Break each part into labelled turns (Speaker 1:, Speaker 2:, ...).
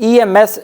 Speaker 1: EMS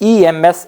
Speaker 1: EMS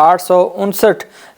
Speaker 1: 859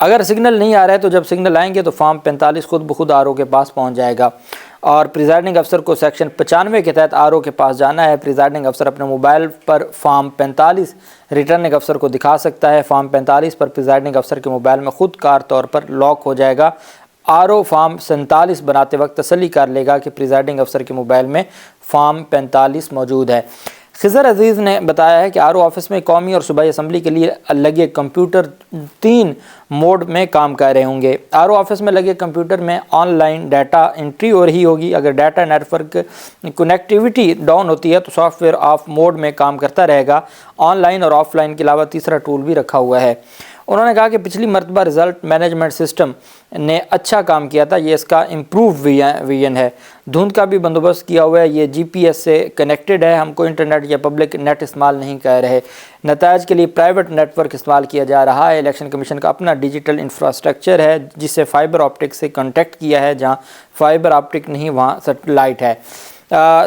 Speaker 1: اگر signal نہیں آ رہا ہے تو جب سگنل آئیں گے تو فارم 45 خود بخود آر او کے پاس پہنچ جائے گا، اور پریزائڈنگ افسر کو سیکشن 95 کے تحت آر او کے پاس جانا ہے۔ پریزائڈنگ افسر اپنے موبائل پر فارم 45 ریٹرننگ افسر کو دکھا سکتا ہے۔ فارم 45 پر پریزائڈنگ افسر کے موبائل میں خود کار طور پر لاک ہو جائے گا۔ آر او فارم 47 بناتے وقت تسلی کر لے گا کہ پریزائڈنگ افسر کے موبائل میں فارم 45 موجود ہے۔ خضر عزیز نے بتایا ہے کہ آر او آفس میں قومی اور صوبائی اسمبلی کے لیے لگے کمپیوٹر 3 موڈ میں کام کر رہے ہوں گے۔ آر او آفس میں لگے کمپیوٹر میں آن لائن ڈیٹا انٹری ہو رہی ہوگی۔ اگر data network connectivity down ہوتی ہے تو سافٹ ویئر آف موڈ میں کام کرتا رہے گا۔ آن لائن اور آف لائن کے علاوہ تیسرا ٹول بھی رکھا ہوا ہے۔ انہوں نے کہا کہ پچھلی مرتبہ رزلٹ مینجمنٹ سسٹم نے اچھا کام کیا تھا، یہ اس کا امپروو ویژن ہے۔ دھند کا بھی بندوبست کیا ہوا ہے، یہ جی پی ایس سے کنیکٹڈ ہے، ہم کو انٹرنیٹ یا پبلک نیٹ استعمال نہیں کر رہے۔ نتائج کے لیے پرائیویٹ نیٹ ورک استعمال کیا جا رہا ہے۔ الیکشن کمیشن کا اپنا ڈیجیٹل انفراسٹرکچر ہے جسے فائبر آپٹک سے کنٹیکٹ کیا ہے، جہاں فائبر آپٹک نہیں وہاں سیٹلائٹ ہے۔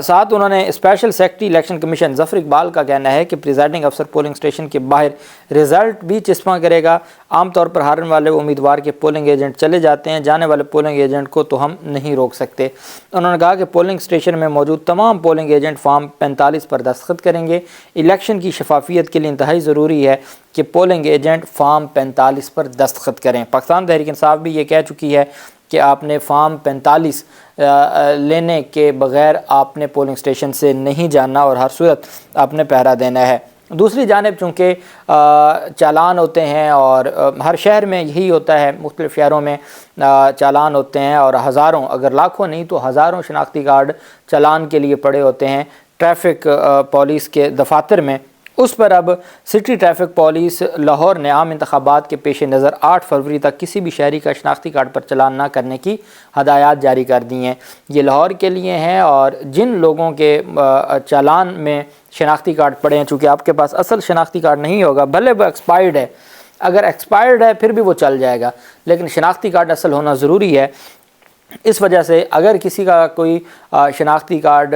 Speaker 1: ساتھ انہوں نے اسپیشل سیکرٹری الیکشن کمیشن ظفر اقبال کا کہنا ہے کہ پریزائڈنگ افسر پولنگ اسٹیشن کے باہر رزلٹ بھی چسپاں کرے گا۔ عام طور پر ہارنے والے امیدوار کے پولنگ ایجنٹ چلے جاتے ہیں، جانے والے پولنگ ایجنٹ کو تو ہم نہیں روک سکتے۔ انہوں نے کہا کہ پولنگ اسٹیشن میں موجود تمام پولنگ ایجنٹ فارم 45 پر دستخط کریں گے۔ الیکشن کی شفافیت کے لیے انتہائی ضروری ہے کہ پولنگ ایجنٹ فارم 45 پر دستخط کریں۔ پاکستان تحریک انصاف بھی یہ کہہ چکی ہے کہ آپ نے فارم 45 لینے کے بغیر آپ نے پولنگ اسٹیشن سے نہیں جانا اور ہر صورت آپ نے پہرا دینا ہے۔ دوسری جانب چونکہ چالان ہوتے ہیں اور ہر شہر میں یہی ہوتا ہے، مختلف شہروں میں چالان ہوتے ہیں اور ہزاروں اگر لاکھوں نہیں تو ہزاروں شناختی کارڈ چالان کے لیے پڑے ہوتے ہیں ٹریفک پولیس کے دفاتر میں۔ اس پر اب سٹی ٹریفک پولیس لاہور نے عام انتخابات کے پیش نظر 8 فروری تک کسی بھی شہری کا شناختی کارڈ پر چلان نہ کرنے کی ہدایات جاری کر دی ہیں۔ یہ لاہور کے لیے ہیں اور جن لوگوں کے چالان میں شناختی کارڈ پڑے ہیں، چونکہ آپ کے پاس اصل شناختی کارڈ نہیں ہوگا، بھلے وہ ایکسپائرڈ ہے، اگر ایکسپائرڈ ہے پھر بھی وہ چل جائے گا، لیکن شناختی کارڈ اصل ہونا ضروری ہے۔ اس وجہ سے اگر کسی کا کوئی شناختی کارڈ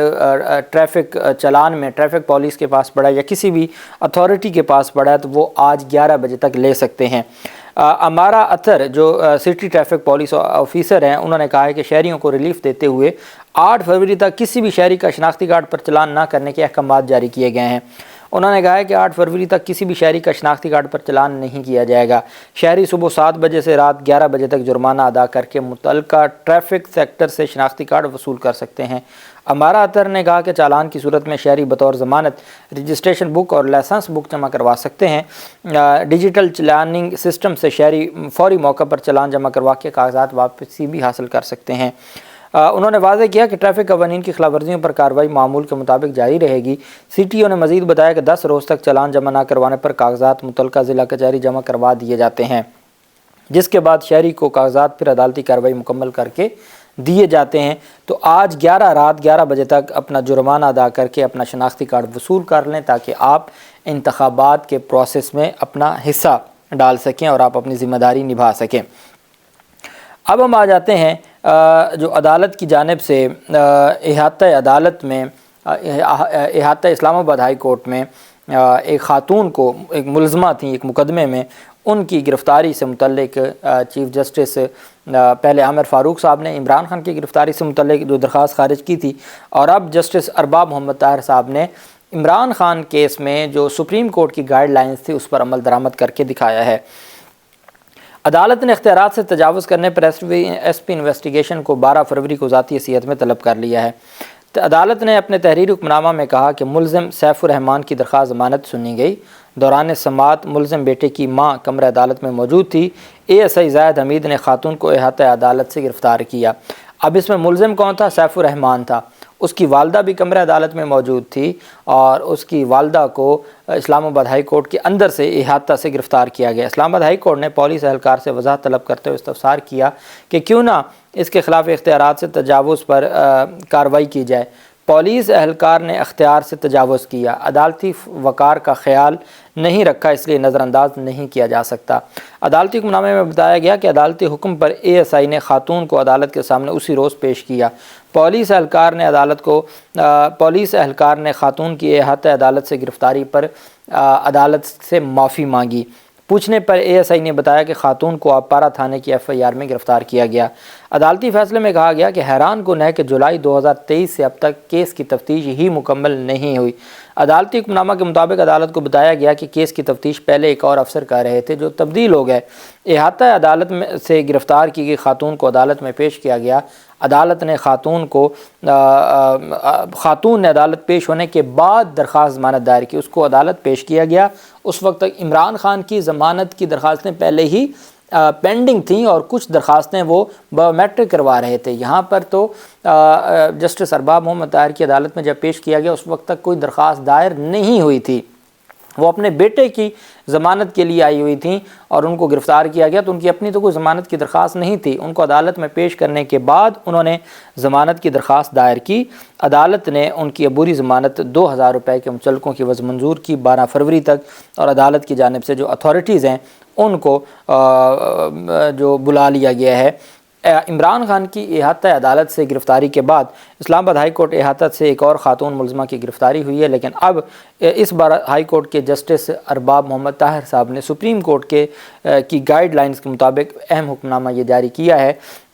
Speaker 1: ٹریفک چلان میں ٹریفک پولیس کے پاس پڑا ہے یا کسی بھی اتھارٹی کے پاس پڑا ہے تو وہ آج 11 بجے تک لے سکتے ہیں۔ امارا اطہر جو سٹی ٹریفک پولیس آفیسر ہیں، انہوں نے کہا ہے کہ شہریوں کو ریلیف دیتے ہوئے 8 فروری تک کسی بھی شہری کا شناختی کارڈ پر چلان نہ کرنے کے احکامات جاری کیے گئے ہیں۔ انہوں نے کہا ہے کہ 8 فروری تک کسی بھی شہری کا شناختی کارڈ پر چلان نہیں کیا جائے گا۔ شہری صبح 7 بجے سے رات 11 بجے تک جرمانہ ادا کر کے متعلقہ ٹریفک سیکٹر سے شناختی کارڈ وصول کر سکتے ہیں۔ امارا اطہر نے کہا کہ چالان کی صورت میں شہری بطور ضمانت رجسٹریشن بک اور لائسنس بک جمع کروا سکتے ہیں۔ ڈیجیٹل چلاننگ سسٹم سے شہری فوری موقع پر چالان جمع کروا کے کاغذات واپسی بھی حاصل کر سکتے ہیں۔ انہوں نے واضح کیا کہ ٹریفک قوانین کی خلاف ورزیوں پر کارروائی معمول کے مطابق جاری رہے گی۔ سی ٹی او نے مزید بتایا کہ 10 روز تک چالان جمع نہ کروانے پر کاغذات متعلقہ ضلع کچہری جمع کروا دیے جاتے ہیں، جس کے بعد شہری کو کاغذات پھر عدالتی کارروائی مکمل کر کے دیے جاتے ہیں۔ تو آج رات 11 بجے تک اپنا جرمانہ ادا کر کے اپنا شناختی کارڈ وصول کر لیں تاکہ آپ انتخابات کے پروسیس میں اپنا حصہ ڈال سکیں اور آپ اپنی ذمہ داری نبھا سکیں۔ اب ہم آ جاتے ہیں جو عدالت کی جانب سے احاطہ عدالت میں احاطہ اسلام آباد ہائی کورٹ میں ایک خاتون کو ایک ملزمہ تھیں ایک مقدمے میں، ان کی گرفتاری سے متعلق چیف جسٹس پہلے عامر فاروق صاحب نے عمران خان کی گرفتاری سے متعلق جو درخواست خارج کی تھی، اور اب جسٹس ارباب محمد طاہر صاحب نے عمران خان کیس میں جو سپریم کورٹ کی گائیڈ لائنز تھی اس پر عمل درآمد کر کے دکھایا ہے۔ عدالت نے اختیارات سے تجاوز کرنے پر ایس پی انویسٹیگیشن کو 12 فروری کو ذاتی حیثیت میں طلب کر لیا ہے۔ عدالت نے اپنے تحریری حکم نامہ میں کہا کہ ملزم سیف الرحمان کی درخواست ضمانت سنی گئی۔ دوران سماعت ملزم بیٹے کی ماں کمرہ عدالت میں موجود تھی۔ اے ایس آئی زاہد حمید نے خاتون کو احاطہ عدالت سے گرفتار کیا۔ اب اس میں ملزم کون تھا؟ سیف الرحمان تھا۔ اس کی والدہ بھی کمرہ عدالت میں موجود تھی اور اس کی والدہ کو اسلام آباد ہائی کورٹ کے اندر سے احاطہ سے گرفتار کیا گیا۔ اسلام آباد ہائی کورٹ نے پولیس اہلکار سے وضاحت طلب کرتے ہوئے استفسار کیا کہ کیوں نہ اس کے خلاف اختیارات سے تجاوز پر کارروائی کی جائے۔ پولیس اہلکار نے اختیار سے تجاوز کیا، عدالتی وقار کا خیال نہیں رکھا، اس لیے نظر انداز نہیں کیا جا سکتا۔ عدالتی حکم نامے میں بتایا گیا کہ عدالتی حکم پر اے ایس آئی نے خاتون کو عدالت کے سامنے اسی روز پیش کیا۔ پولیس اہلکار نے خاتون کی احاطہ عدالت سے گرفتاری پر عدالت سے معافی مانگی۔ پوچھنے پر ASI نے بتایا کہ خاتون کو آبپارہ تھانے کی FIR میں گرفتار کیا گیا۔ عدالتی فیصلے میں کہا گیا کہ حیران کن ہے کہ جولائی 2023 سے اب تک کیس کی تفتیش ہی مکمل نہیں ہوئی۔ عدالتی حکم نامہ کے مطابق عدالت کو بتایا گیا کہ کیس کی تفتیش پہلے ایک اور افسر کر رہے تھے جو تبدیل ہو گئے۔ احاطہ عدالت سے گرفتار کی گئی خاتون کو عدالت میں پیش کیا گیا۔ عدالت نے خاتون نے عدالت پیش ہونے کے بعد درخواست ضمانت دائر کی، اس کو عدالت پیش کیا گیا۔ اس وقت تک عمران خان کی ضمانت کی درخواستیں پہلے ہی پینڈنگ تھیں اور کچھ درخواستیں وہ بایو میٹرک کروا رہے تھے۔ یہاں پر تو جسٹس ارباب محمد طاہر کی عدالت میں جب پیش کیا گیا اس وقت تک کوئی درخواست دائر نہیں ہوئی تھی، وہ اپنے بیٹے کی ضمانت کے لیے آئی ہوئی تھیں اور ان کو گرفتار کیا گیا، تو ان کی اپنی تو کوئی ضمانت کی درخواست نہیں تھی۔ ان کو عدالت میں پیش کرنے کے بعد انہوں نے ضمانت کی درخواست دائر کی۔ عدالت نے ان کی عبوری ضمانت 2000 روپے کے مچلقوں کی عوض منظور کی 12 فروری تک، اور عدالت کی جانب سے جو اتھارٹیز ہیں ان کو جو بلا لیا گیا ہے۔ عمران خان کی احاطہ عدالت سے گرفتاری کے بعد اسلام آباد ہائی کورٹ احاطہ سے ایک اور خاتون ملزمہ کی گرفتاری ہوئی ہے، لیکن اب اس بار ہائی کورٹ کے جسٹس ارباب محمد طاہر صاحب نے سپریم کورٹ کی گائیڈ لائنز کے مطابق اہم حکم نامہ یہ جاری کیا ہے۔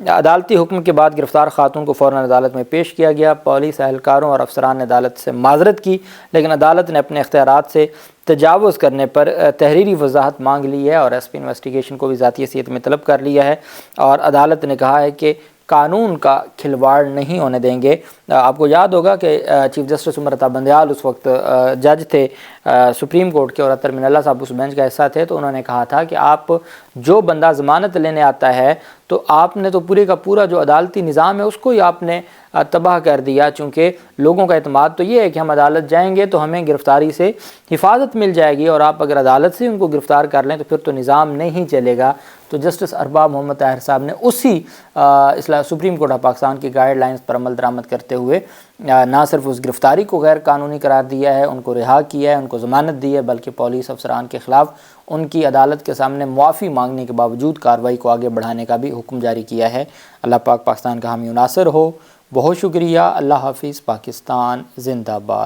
Speaker 1: عدالتی حکم کے بعد گرفتار خاتون کو فوراً عدالت میں پیش کیا گیا۔ پولیس اہلکاروں اور افسران نے عدالت سے معذرت کی، لیکن عدالت نے اپنے اختیارات سے تجاوز کرنے پر تحریری وضاحت مانگ لی ہے اور SP انویسٹیگیشن کو بھی ذاتی حیثیت میں طلب کر لیا ہے، اور عدالت نے کہا ہے کہ قانون کا کھلواڑ نہیں ہونے دیں گے۔ آپ کو یاد ہوگا کہ چیف جسٹس عمر عطا بندیال اس وقت جج تھے سپریم کورٹ کے، اور اطہر من اللہ صاحب اس بینچ کا حصہ تھے، تو انہوں نے کہا تھا کہ آپ جو بندہ ضمانت لینے آتا ہے تو آپ نے تو پورے کا پورا جو عدالتی نظام ہے اس کو ہی آپ نے تباہ کر دیا، چونکہ لوگوں کا اعتماد تو یہ ہے کہ ہم عدالت جائیں گے تو ہمیں گرفتاری سے حفاظت مل جائے گی، اور آپ اگر عدالت سے ان کو گرفتار کر لیں تو پھر تو نظام نہیں چلے گا۔ تو جسٹس ارباب محمد طاہر صاحب نے اسی سپریم کورٹ آف پاکستان کی گائیڈ لائنز پر عمل درآمد کرتے ہوئے نہ صرف اس گرفتاری کو غیر قانونی قرار دیا ہے، ان کو رہا کیا ہے، ان کو ضمانت دی ہے، بلکہ پولیس افسران کے خلاف ان کی عدالت کے سامنے معافی مانگنے کے باوجود کارروائی کو آگے بڑھانے کا بھی حکم جاری کیا ہے۔ اللہ پاک پاکستان کا حامی و ناصر ہو۔ بہت شکریہ۔ اللہ حافظ۔ پاکستان زندہ باد۔